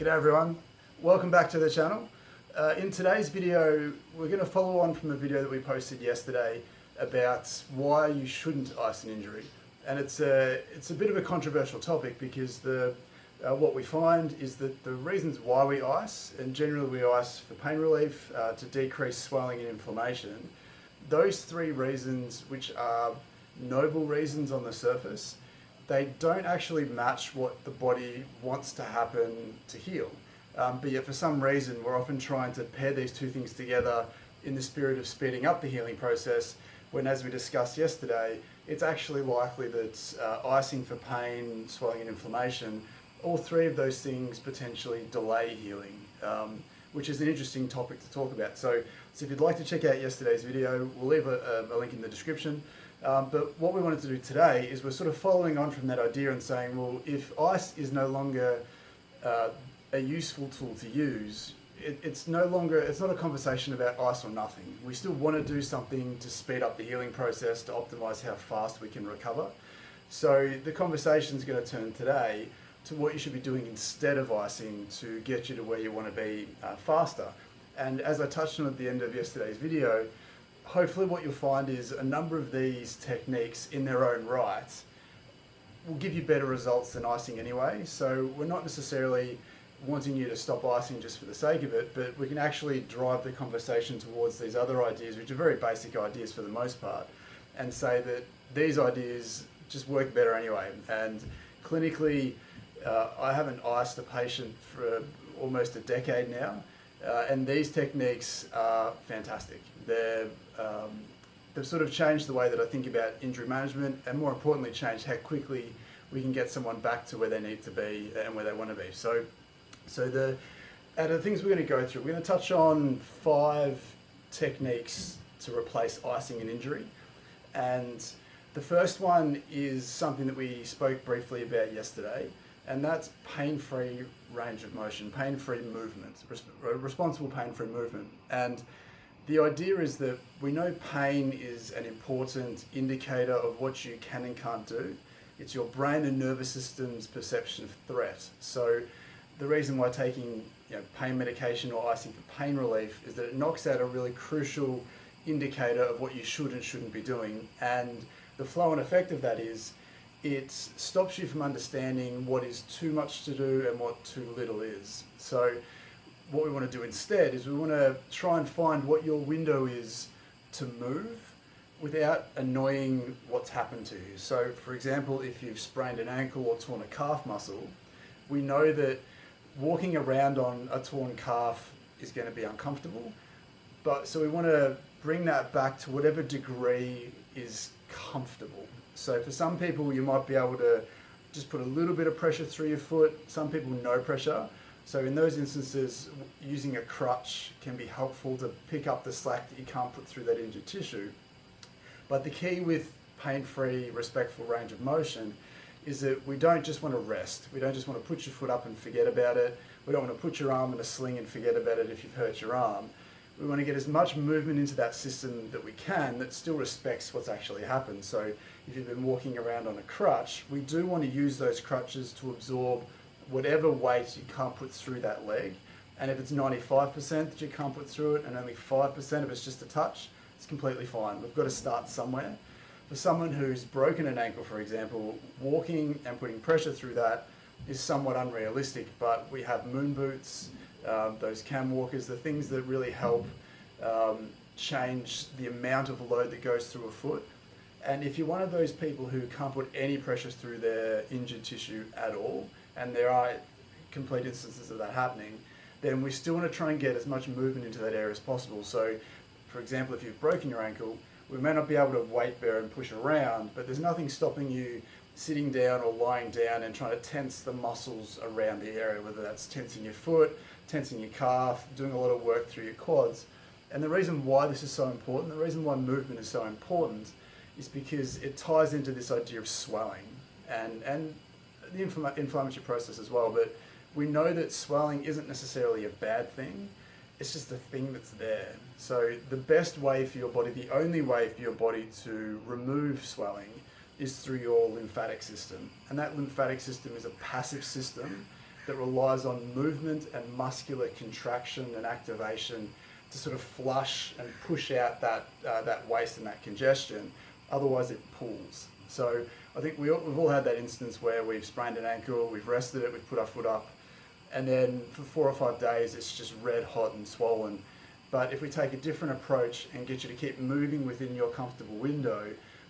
G'day everyone, welcome back to the channel. In today's video, we're going to follow on from a video that we posted yesterday about why you shouldn't ice an injury. And it's a bit of a controversial topic because what we find is that the reasons why we ice, and generally we ice for pain relief, to decrease swelling and inflammation, those three reasons, which are noble reasons on the surface, they don't actually match what the body wants to happen to heal. But yet for some reason we're often trying to pair these two things together in the spirit of speeding up the healing process, when, as we discussed yesterday, it's actually likely that icing for pain, swelling and inflammation, all three of those things potentially delay healing, which is an interesting topic to talk about. So if you'd like to check out yesterday's video, we'll leave a link in the description. But what we wanted to do today is we're sort of following on from that idea and saying, well, if ice is no longer a useful tool to use, it's not a conversation about ice or nothing. We still want to do something to speed up the healing process, to optimize how fast we can recover. So the conversation is going to turn today to what you should be doing instead of icing to get you to where you want to be faster. And as I touched on at the end of yesterday's video, hopefully what you'll find is a number of these techniques in their own right will give you better results than icing anyway. So we're not necessarily wanting you to stop icing just for the sake of it, but we can actually drive the conversation towards these other ideas, which are very basic ideas for the most part, and say that these ideas just work better anyway. And clinically, I haven't iced a patient for almost a decade now, and these techniques are fantastic. They've sort of changed the way that I think about injury management, and more importantly changed how quickly we can get someone back to where they need to be and where they want to be. So out of the things we're going to go through, we're going to touch on 5 techniques to replace icing an injury. And the first one is something that we spoke briefly about yesterday, and that's pain-free range of motion, pain-free movement, responsible pain-free movement. And the idea is that we know pain is an important indicator of what you can and can't do. It's your brain and nervous system's perception of threat. So the reason why taking pain medication or icing for pain relief is that it knocks out a really crucial indicator of what you should and shouldn't be doing. And the flow and effect of that is it stops you from understanding what is too much to do and what too little is. So what we want to do instead is we want to try and find what your window is to move without annoying what's happened to you. So for example, if you've sprained an ankle or torn a calf muscle, we know that walking around on a torn calf is going to be uncomfortable. So we want to bring that back to whatever degree is comfortable. So for some people, you might be able to just put a little bit of pressure through your foot. Some people, no pressure. So in those instances, using a crutch can be helpful to pick up the slack that you can't put through that injured tissue. But the key with pain-free, respectful range of motion is that we don't just want to rest. We don't just want to put your foot up and forget about it. We don't want to put your arm in a sling and forget about it if you've hurt your arm. We want to get as much movement into that system that we can that still respects what's actually happened. So if you've been walking around on a crutch, we do want to use those crutches to absorb whatever weight you can't put through that leg. And if it's 95% that you can't put through it and only 5% of it's just a touch, it's completely fine. We've got to start somewhere. For someone who's broken an ankle, for example, walking and putting pressure through that is somewhat unrealistic, but we have moon boots, those cam walkers, the things that really help change the amount of load that goes through a foot. And if you're one of those people who can't put any pressure through their injured tissue at all, and there are complete instances of that happening, then we still want to try and get as much movement into that area as possible. So, for example, if you've broken your ankle, we may not be able to weight bear and push around, but there's nothing stopping you sitting down or lying down and trying to tense the muscles around the area, whether that's tensing your foot, tensing your calf, doing a lot of work through your quads. And the reason why this is so important, the reason why movement is so important, is because it ties into this idea of swelling and the inflammatory process as well. But we know that swelling isn't necessarily a bad thing, it's just a thing that's there. So the best way for your body, the only way for your body to remove swelling is through your lymphatic system. And that lymphatic system is a passive system that relies on movement and muscular contraction and activation to sort of flush and push out that waste and that congestion. Otherwise, it pulls. So I think we've all had that instance where we've sprained an ankle, we've rested it, we've put our foot up, and then for 4 or 5 days, it's just red hot and swollen. But if we take a different approach and get you to keep moving within your comfortable window,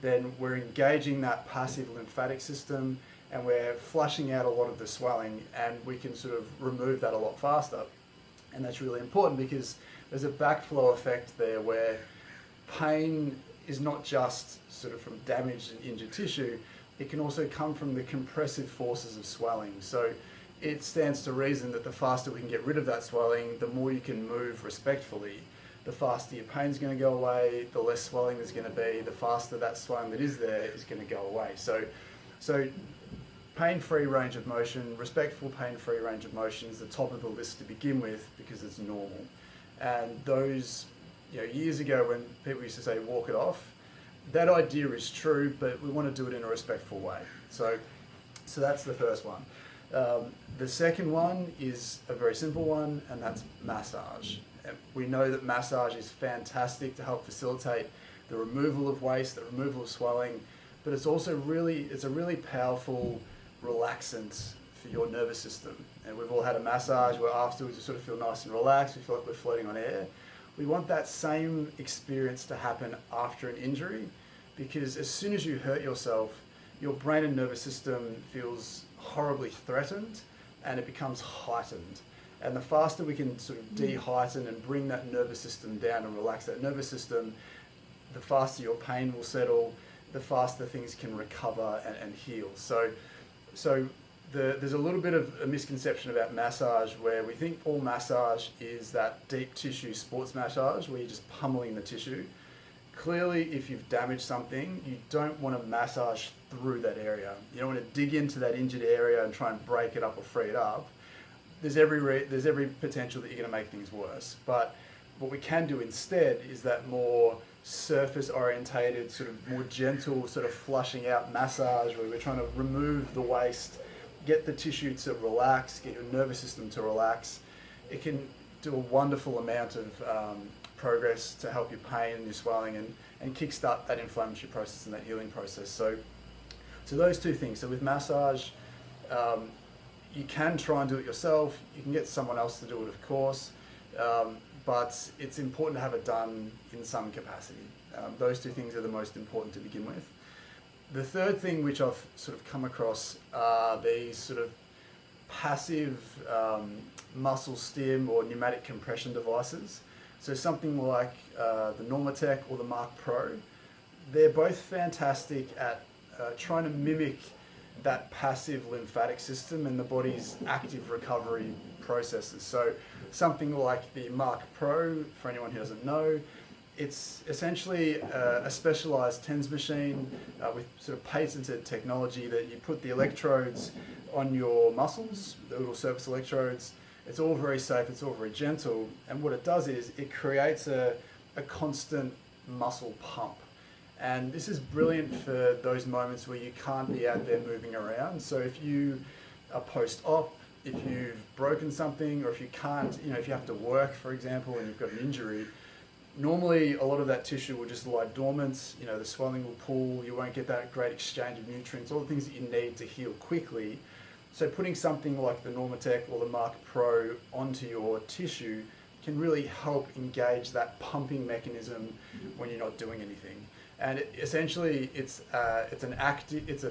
then we're engaging that passive lymphatic system and we're flushing out a lot of the swelling, and we can sort of remove that a lot faster. And that's really important because there's a backflow effect there where pain is not just sort of from damaged and injured tissue, it can also come from the compressive forces of swelling. So it stands to reason that the faster we can get rid of that swelling, the more you can move respectfully, the faster your pain's going to go away, the less swelling there's going to be, the faster that swelling that is there is going to go away. So pain-free range of motion, respectful pain-free range of motion is the top of the list to begin with because it's normal. And those, years ago when people used to say walk it off, that idea is true, but we want to do it in a respectful way. So that's the first one. The second one is a very simple one, and that's massage. And we know that massage is fantastic to help facilitate the removal of waste, the removal of swelling, but it's also it's a really powerful relaxant for your nervous system. And we've all had a massage where afterwards we sort of feel nice and relaxed, we feel like we're floating on air. We want that same experience to happen after an injury, because as soon as you hurt yourself, your brain and nervous system feels horribly threatened and it becomes heightened. And the faster we can sort of de-heighten and bring that nervous system down and relax that nervous system, the faster your pain will settle, the faster things can recover and heal. So there's a little bit of a misconception about massage where we think all massage is that deep tissue sports massage where you're just pummeling the tissue. Clearly, if you've damaged something, you don't want to massage through that area. You don't want to dig into that injured area and try and break it up or free it up. There's every potential that you're going to make things worse. But what we can do instead is that more surface orientated, sort of more gentle, sort of flushing out massage where we're trying to remove the waste, get the tissue to relax, get your nervous system to relax. It can do a wonderful amount of progress to help your pain and your swelling and kickstart that inflammatory process and that healing process. So those two things. So with massage, you can try and do it yourself. You can get someone else to do it, of course, but it's important to have it done in some capacity. Those two things are the most important to begin with. The third thing which I've sort of come across are these sort of passive muscle stim or pneumatic compression devices. So something like the pneumatic or the r.i.c.e. They're both fantastic at trying to mimic that passive lymphatic system and the body's active recovery processes. So something like the r.i.c.e, for anyone who doesn't know, it's essentially a specialized TENS machine with sort of patented technology that you put the electrodes on your muscles, the little surface electrodes. It's all very safe, it's all very gentle, and what it does is it creates a constant muscle pump. And this is brilliant for those moments where you can't be out there moving around. So if you are post-op, if you've broken something, or if you can't, if you have to work, for example, and you've got an injury, normally a lot of that tissue will just lie dormant, the swelling will pull, you won't get that great exchange of nutrients, all the things that you need to heal quickly. So putting something like the pneumatic or the r.i.c.e onto your tissue can really help engage that pumping mechanism when you're not doing anything. And essentially, it's a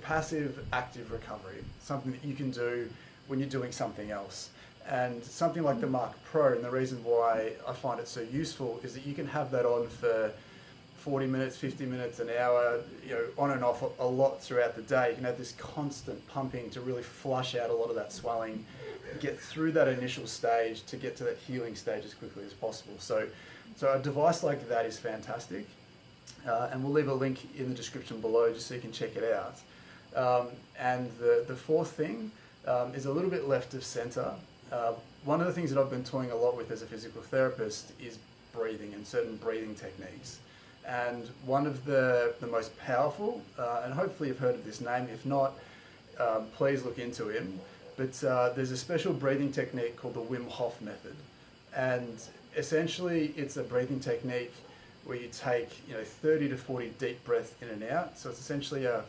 passive active recovery, something that you can do when you're doing something else. And something like the r.i.c.e, and the reason why I find it so useful is that you can have that on for 40 minutes, 50 minutes, an hour, on and off a lot throughout the day. You can have this constant pumping to really flush out a lot of that swelling, get through that initial stage to get to that healing stage as quickly as possible. So a device like that is fantastic. And we'll leave a link in the description below just so you can check it out. And the fourth thing is a little bit left of center. One of the things that I've been toying a lot with as a physical therapist is breathing and certain breathing techniques. And one of the most powerful, and hopefully you've heard of this name, if not, please look into him, but there's a special breathing technique called the Wim Hof Method. And essentially it's a breathing technique where you take 30 to 40 deep breaths in and out. So it's essentially a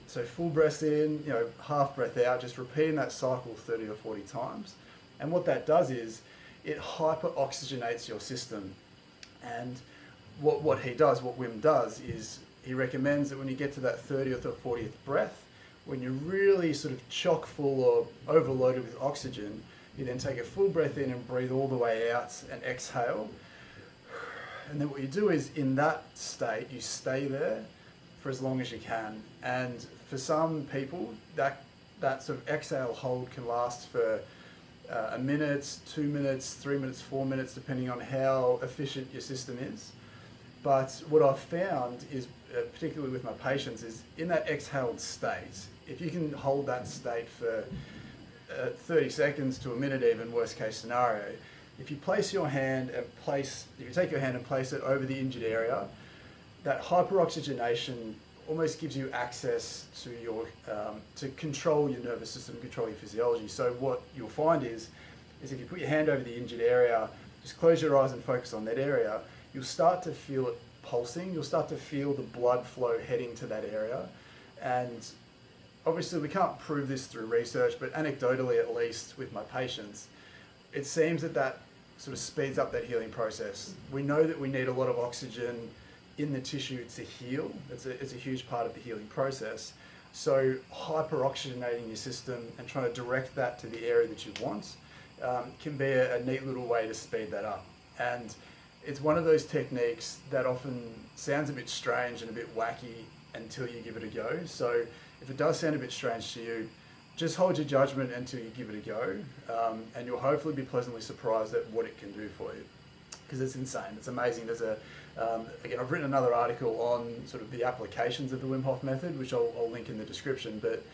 full breath in, half breath out, just repeating that cycle 30 or 40 times. And what that does is it hyper-oxygenates your system. And what Wim does is he recommends that when you get to that 30th or 40th breath, when you're really sort of chock full or overloaded with oxygen, you then take a full breath in and breathe all the way out and exhale. And then what you do is, in that state, you stay there for as long as you can. And for some people, that sort of exhale hold can last for a minute, 2 minutes, 3 minutes, 4 minutes, depending on how efficient your system is. But what I've found is, particularly with my patients, is in that exhaled state, if you can hold that state for 30 seconds to a minute, even worst case scenario, if you take your hand and place it over the injured area, that hyperoxygenation almost gives you access to your to control your nervous system, control your physiology. So what you'll find is if you put your hand over the injured area, just close your eyes and focus on that area, you'll start to feel it pulsing. You'll start to feel the blood flow heading to that area. And obviously we can't prove this through research, but anecdotally, at least with my patients, it seems that sort of speeds up that healing process. We know that we need a lot of oxygen in the tissue to heal. It's a huge part of the healing process. So hyperoxygenating your system and trying to direct that to the area that you want can be a neat little way to speed that up. And it's one of those techniques that often sounds a bit strange and a bit wacky until you give it a go. So if it does sound a bit strange to you, just hold your judgment until you give it a go, and you'll hopefully be pleasantly surprised at what it can do for you, because it's insane. It's amazing. There's again, I've written another article on sort of the applications of the Wim Hof Method, which I'll link in the description. But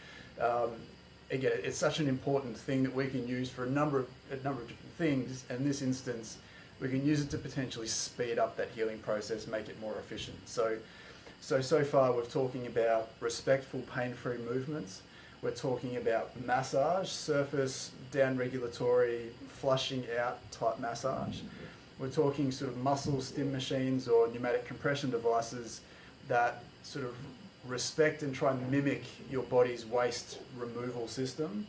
again, it's such an important thing that we can use for a number of different things. And in this instance, we can use it to potentially speed up that healing process, make it more efficient. So far we're talking about respectful, pain-free movements. We're talking about massage, surface, down regulatory, flushing out type massage. We're talking sort of muscle stim machines or pneumatic compression devices that sort of respect and try and mimic your body's waste removal system.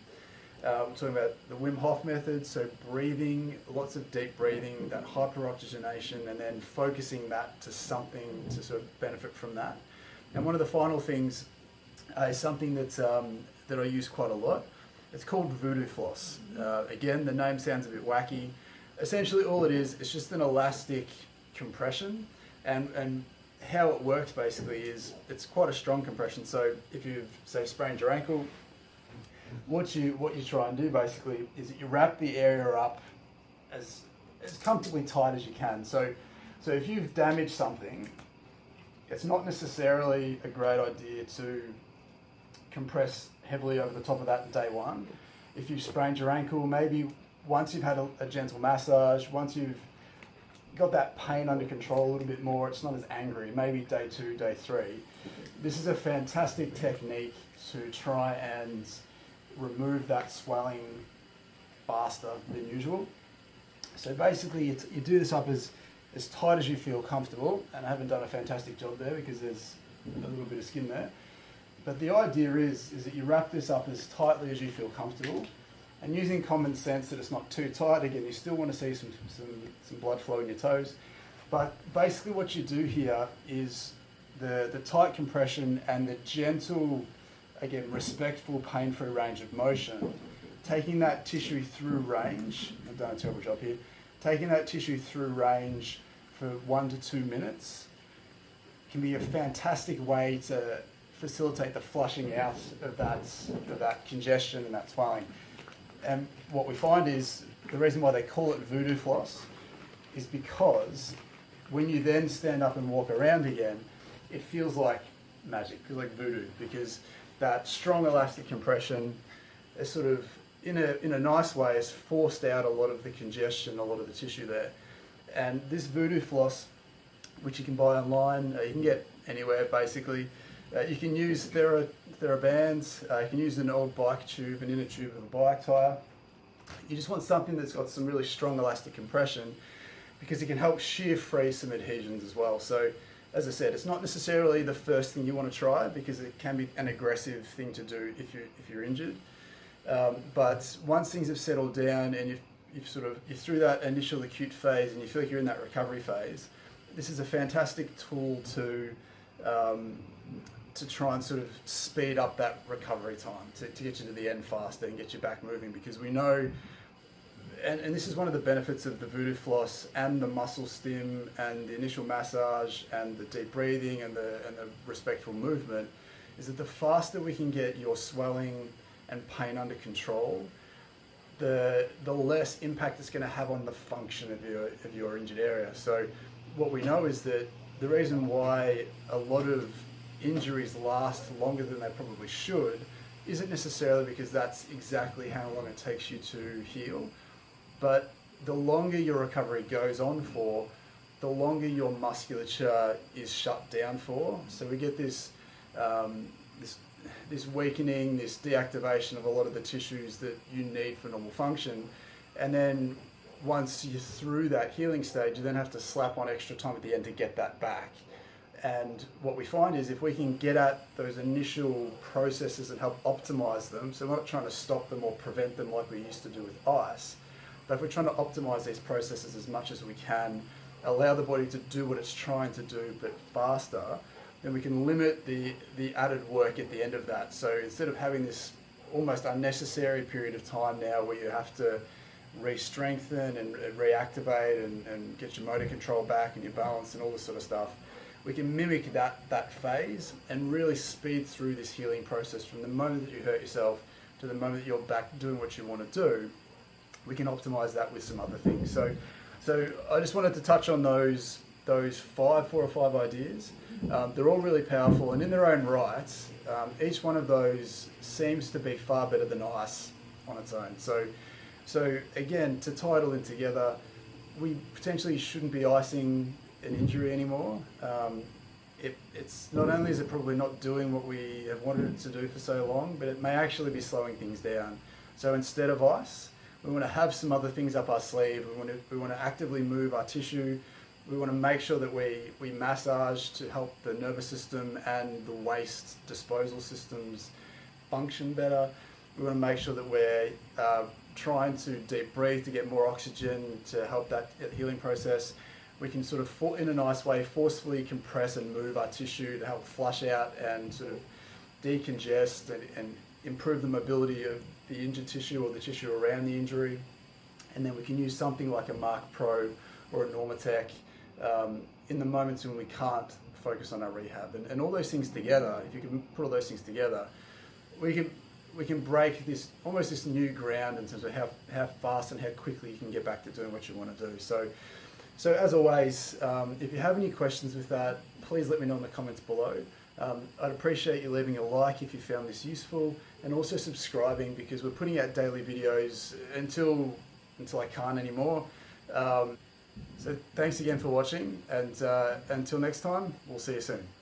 We're talking about the Wim Hof Method, so breathing, lots of deep breathing, that hyperoxygenation, and then focusing that to something to sort of benefit from that. And one of the final things is something that I use quite a lot. It's called Voodoo Force. Again, the name sounds a bit wacky. Essentially all it is, it's just an elastic compression, and how it works basically is it's quite a strong compression. So if you've, say, sprained your ankle, what you try and do basically is that you wrap the area up as comfortably tight as you can. So if you've damaged something, it's not necessarily a great idea to compress heavily over the top of that day one. If you've sprained your ankle, maybe once you've had a gentle massage, once you've got that pain under control a little bit more, it's not as angry, maybe day 2, day 3. This is a fantastic technique to try and remove that swelling faster than usual. So basically you do this up as tight as you feel comfortable, and I haven't done a fantastic job there because there's a little bit of skin there. But the idea is that you wrap this up as tightly as you feel comfortable, and using common sense that it's not too tight. Again, you still want to see some blood flow in your toes. But basically what you do here is the tight compression and the gentle, again, respectful, pain-free range of motion, taking that tissue through range. I've done a terrible job here. Taking that tissue through range for 1 to 2 minutes can be a fantastic way to facilitate the flushing out of that congestion and that swelling. And what we find is the reason why they call it Voodoo Floss is because when you then stand up and walk around again, it feels like magic, it feels like voodoo, because that strong elastic compression is sort of, in a nice way, has forced out a lot of the congestion, a lot of the tissue there. And this Voodoo Floss, which you can buy online, you can get anywhere basically, You can use TheraBands, you can use an old bike tube, an inner tube of a bike tyre. You just want something that's got some really strong elastic compression because it can help shear free some adhesions as well. So as I said, it's not necessarily the first thing you want to try because it can be an aggressive thing to do if you're injured. But once things have settled down and you're through that initial acute phase and you feel like you're in that recovery phase, this is a fantastic tool to try and sort of speed up that recovery time, to get you to the end faster and get you back moving, because we know, and this is one of the benefits of the Voodoo Floss and the muscle stim and the initial massage and the deep breathing and the respectful movement, is that the faster we can get your swelling and pain under control, the less impact it's going to have on the function of your injured area. So what we know is that the reason why a lot of injuries last longer than they probably should isn't necessarily because that's exactly how long it takes you to heal, but the longer your recovery goes on for, the longer your musculature is shut down for. So we get this weakening, this deactivation of a lot of the tissues that you need for normal function, and then once you're through that healing stage, you then have to slap on extra time at the end to get that back. And what we find is if we can get at those initial processes and help optimize them, so we're not trying to stop them or prevent them like we used to do with ice, but if we're trying to optimize these processes as much as we can, allow the body to do what it's trying to do but faster, then we can limit the added work at the end of that. So instead of having this almost unnecessary period of time now where you have to re-strengthen and reactivate and get your motor control back and your balance and all this sort of stuff, we can mimic that phase and really speed through this healing process from the moment that you hurt yourself to the moment that you're back doing what you want to do. We can optimize that with some other things. So I just wanted to touch on those 4 or 5 ideas. They're all really powerful, and in their own rights, each one of those seems to be far better than ice on its own. So again, to tie it all in together, we potentially shouldn't be icing an injury anymore. It's not only is it probably not doing what we have wanted it to do for so long, but it may actually be slowing things down. So instead of ice, we want to have some other things up our sleeve. We want to actively move our tissue. We want to make sure that we massage to help the nervous system and the waste disposal systems function better. We want to make sure that we're trying to deep breathe to get more oxygen to help that healing process. We can sort of, in a nice way, forcefully compress and move our tissue to help flush out and sort of decongest and improve the mobility of the injured tissue or the tissue around the injury. And then we can use something like a Mark Pro or a Pneumatic in the moments when we can't focus on our rehab. And all those things together, if you can put all those things together, we can break almost this new ground in terms of how fast and how quickly you can get back to doing what you want to do. So as always, if you have any questions with that, please let me know in the comments below. I'd appreciate you leaving a like if you found this useful, and also subscribing, because we're putting out daily videos until I can't anymore. So thanks again for watching, and until next time, we'll see you soon.